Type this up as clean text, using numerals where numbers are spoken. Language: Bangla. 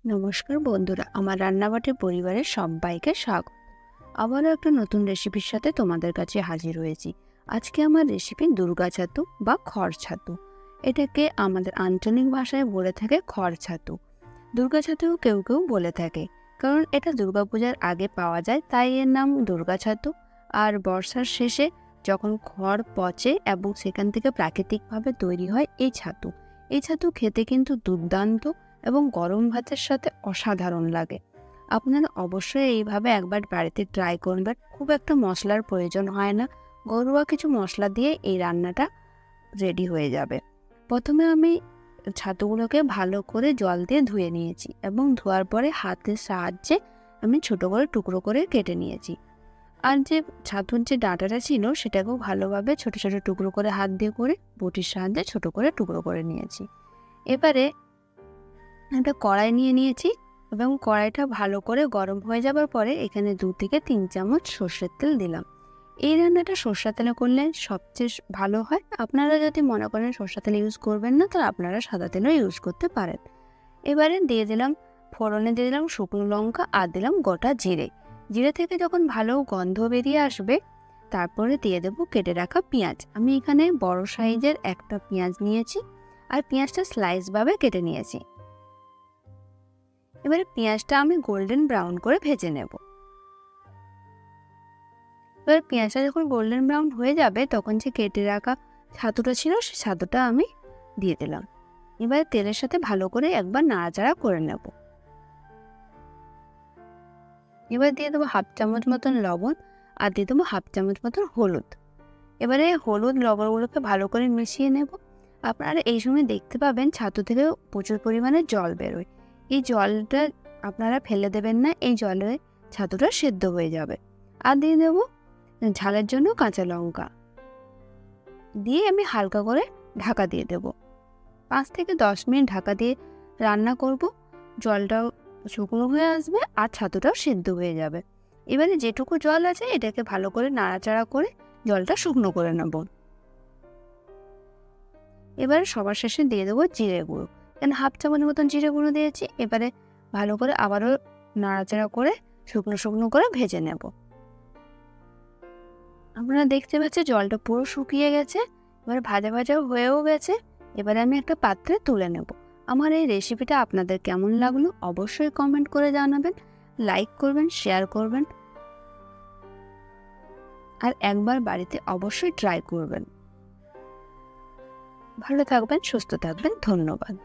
নমস্কার বন্ধুরা, আমার রান্নাবাটি পরিবারের সবাইকে স্বাগত। আবারও একটা নতুন রেসিপির সাথে তোমাদের কাছে হাজির হয়েছি। আজকে আমার রেসিপি দুর্গা ছাতু বা খড় ছাতু। এটাকে আমাদের আঞ্চলিক ভাষায় বলে থাকে খড় ছাতু। দুর্গা ছাতুও কেউ কেউ বলে থাকে, কারণ এটা দুর্গাপূজার আগে পাওয়া যায়, তাই এর নাম দুর্গা ছাতু। আর বর্ষার শেষে যখন খড় পচে এবং সেখান থেকে প্রাকৃতিকভাবে তৈরি হয় এই ছাতু খেতে কিন্তু দুর্দান্ত এবং গরম ভাতের সাথে অসাধারণ লাগে। আপনারা অবশ্যই এইভাবে একবার বাড়িতে ট্রাই করবেন। খুব একটা মশলার প্রয়োজন হয় না, ঘরোয়া কিছু মশলা দিয়ে এই রান্নাটা রেডি হয়ে যাবে। প্রথমে আমি ছাতুগুলোকে ভালো করে জল দিয়ে ধুয়ে নিয়েছি এবং ধোয়ার পরে হাতের সাহায্যে আমি ছোট করে টুকরো করে কেটে নিয়েছি। আর যে ছাতুর যে ডাঁটাটা ছিল সেটাকেও ভালোভাবে ছোট ছোট টুকরো করে হাত দিয়ে করে বটির সাহায্যে ছোট করে টুকরো করে নিয়েছি। এবারে একটা কড়াই নিয়ে নিয়েছি এবং কড়াইটা ভালো করে গরম হয়ে যাবার পরে এখানে 2 থেকে 3 চামচ সর্ষের তেল দিলাম। এই রান্নাটা সর্ষের তেলে করলে সবচেয়ে ভালো হয়। আপনারা যদি মনে করেন সর্ষের তেল ইউজ করবেন না, তাহলে আপনারা সাদা তেলও ইউজ করতে পারেন। এবারে দিয়ে দিলাম ফোড়নে, দিয়ে দিলাম শুকনো লঙ্কা আর দিলাম গোটা জিরে। জিরে থেকে যখন ভালো গন্ধ বেরিয়ে আসবে তারপরে দিয়ে দেবো কেটে রাখা পেঁয়াজ। আমি এখানে বড় সাইজের একটা পেঁয়াজ নিয়েছি আর পেঁয়াজটা স্লাইসভাবে কেটে নিয়েছি। এবারে পেঁয়াজটা আমি গোল্ডেন ব্রাউন করে ভেজে নেব। এবার পেঁয়াজটা যখন গোল্ডেন ব্রাউন হয়ে যাবে তখন যে কেটে রাখা ছাতুটা ছিল সেই ছাতুটা আমি দিয়ে দিলাম। এবারে তেলের সাথে ভালো করে একবার নাড়াচাড়া করে নেব। এবার দিয়ে দেবো 1/2 চামচ মতন লবণ আর দিয়ে দেবো 1/2 চামচ মতন হলুদ। এবারে হলুদ লবণগুলোকে ভালো করে মিশিয়ে নেব। আপনারা এই সময় দেখতে পাবেন ছাতু থেকে প্রচুর পরিমাণে জল বেরোয়। এই জলটা আপনারা ফেলে দেবেন না, এই জলে ছাতুটা সেদ্ধ হয়ে যাবে। আর দিয়ে দেবো ঝালের জন্য কাঁচা লঙ্কা দিয়ে আমি হালকা করে ঢাকা দিয়ে দেব। 5 থেকে 10 মিনিট ঢাকা দিয়ে রান্না করব। জলটাও শুকনো হয়ে আসবে আর ছাতুটাও সেদ্ধ হয়ে যাবে। এবারে যেটুকু জল আছে এটাকে ভালো করে নাড়াচাড়া করে জলটা শুকনো করে নেব। এবারে সবার শেষে দিয়ে দেবো জিরে গুঁড়ো। এখানে 1/2 চামচ মতন জিরে গুঁড়ো দিয়েছি। এবারে ভালো করে আবারও নাড়াচাড়া করে শুকনো শুকনো করে ভেজে নেব। আপনারা দেখতে পাচ্ছেন জলটা পুরো শুকিয়ে গেছে। এবার ভাজা ভাজাও হয়েও গেছে। এবারে আমি একটা পাত্রে তুলে নেব। আমার এই রেসিপিটা আপনাদের কেমন লাগলো অবশ্যই কমেন্ট করে জানাবেন, লাইক করবেন, শেয়ার করবেন আর একবার বাড়িতে অবশ্যই ট্রাই করবেন। ভালো থাকবেন, সুস্থ থাকবেন। ধন্যবাদ।